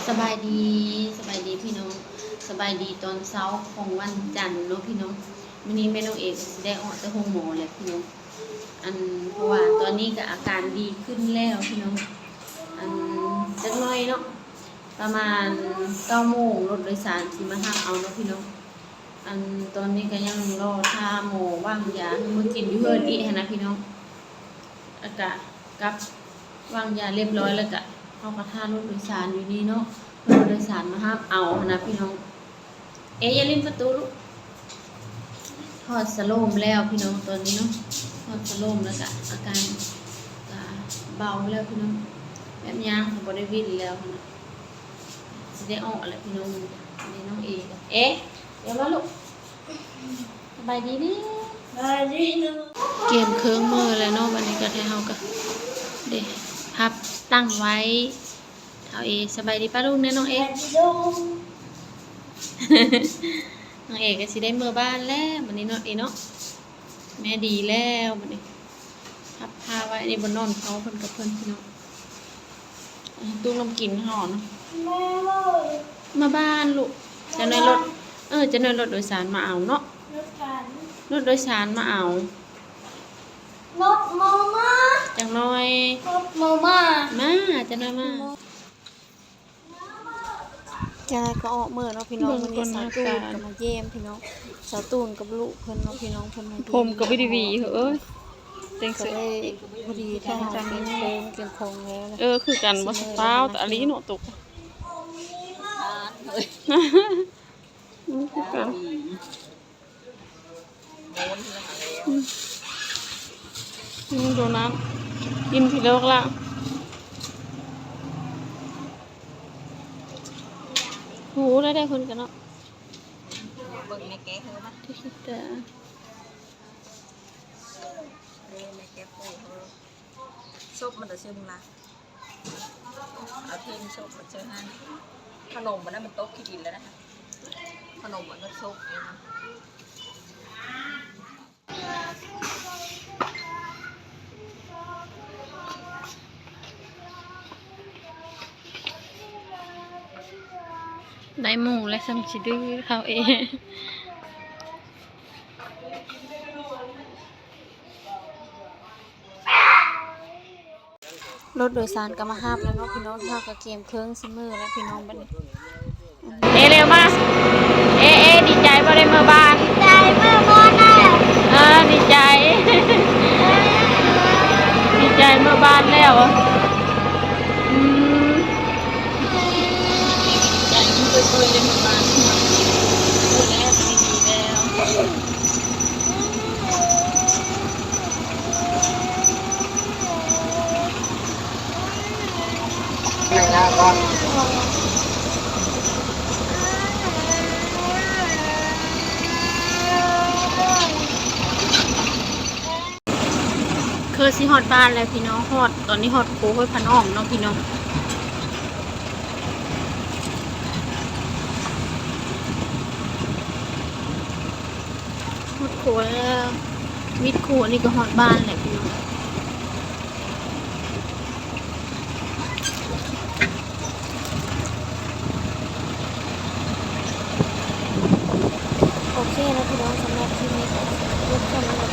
สบายดีสบายดีพี่น้องสบายดีตอนเช้าของวันจันทร์เนาะพี่น้องวันนี้แม่น้องเอกสิได้ออกจากห้องหมอแล้วพี่น้องเพราะว่าตอนนี้ก็อาการดีขึ้นแล้วพี่น้องจักหน่อยเนาะประมาณ9 โมงรถโดยสารสิมาหาเอาเนาะพี่น้องตอนนี้ก็ยังรอท่าหมอว่างยามากินอยู่เฮือนอีกนะพี่น้องอากาศกับวางยาเรียบร้อยแล้วก็เขาก็ท่ารถโดยสารอยู่นี่เนาะรถโดยสารมาห้ามเอานะพี่น้องอย่าลืมประตูลูกทอดสโลมแล้วพี่น้องตอนนี้เนาะทอดสโลมแล้วก็อาการก็เบาแล้วพี่น้องแบบย่างของบริวินแล้วนะจะได้ออกแล้วพี่น้องนี่น้องเเดี๋ยวมาลูกสบายดีนี่สบายดีเนาะเกมเครื่องมือแล้วเนาะวันนี้ก็ให้เฮาก็เด้พับตั้งไว้เอาสบายดีป้าลุงเนี่ยน้องน้องก็สิได้เมื่อบ้านแล้ววันนี้เนาะเนาะแม่ดีแล้ววันนี้พับผ้าไว้ในบนนอนเขาเพิ่นกับเพิ่นพี่น้องตุ้งลมกินห่อเนาะมาบ้านลูกจะนอยรถจะนอยรถโดยสารมาเอาเนาะรถโดยสารมาเอารถมาม่าจังน้อยรถมาม่ามาจะน้อยมาจะก็ออกเมื่อเนาะพี่น้องวันนี้สาวตูนกับมาเยี่ยมพี่น้องสาวตูนกับลูกเพิ่นเนาะพี่น้องเพิ่นมาผมกับวิดีเอ้ยเต็งเสยพอดีทางจังนี้เก็บของแล้วคือกันบ่เปล่าแต่อันนี้เนาะตกคือกันโดนัทกินทีเดียวละหูได้คนกันเนาะเบิ่งในแก้วมั้ยที่คิดแต่ในแก้วซุปมันจะซึมละเอาทีมซุปมาเจอให้ขนมมันนั้นมันโต๊ะขี้ดินแล้วนะคะขนมมันก็ซุปได้หมูและซัมชิดื้อเขารถโดยสารก็มาห้าบแล้วเนาะพี่น้องเท่ากับเกมเครื่องซิมือแล้วพี่น้องบัดนี้เร็วมาดีใจบ่ได้เมื่อบ้านดีใจเมื่อบ้านได้ดีใจดีใจเมื่อบ้านแล้วใจมันคุยเลยเมื่อบ้านพูดแล้วดีแล้วไม่น่ารักคือสิฮอดบ้านแล้วพี่น้องฮอดตอนนี้ฮอดโค้ห้วยพันอ้อมเนาะพี่น้องฮอดโค้แล้วมิดโค้นี่ก็ฮอดบ้านแหละพี่น้องโอเคนะพี่น้องสำหรับคลิปนี้ก็ยกขึ้นมา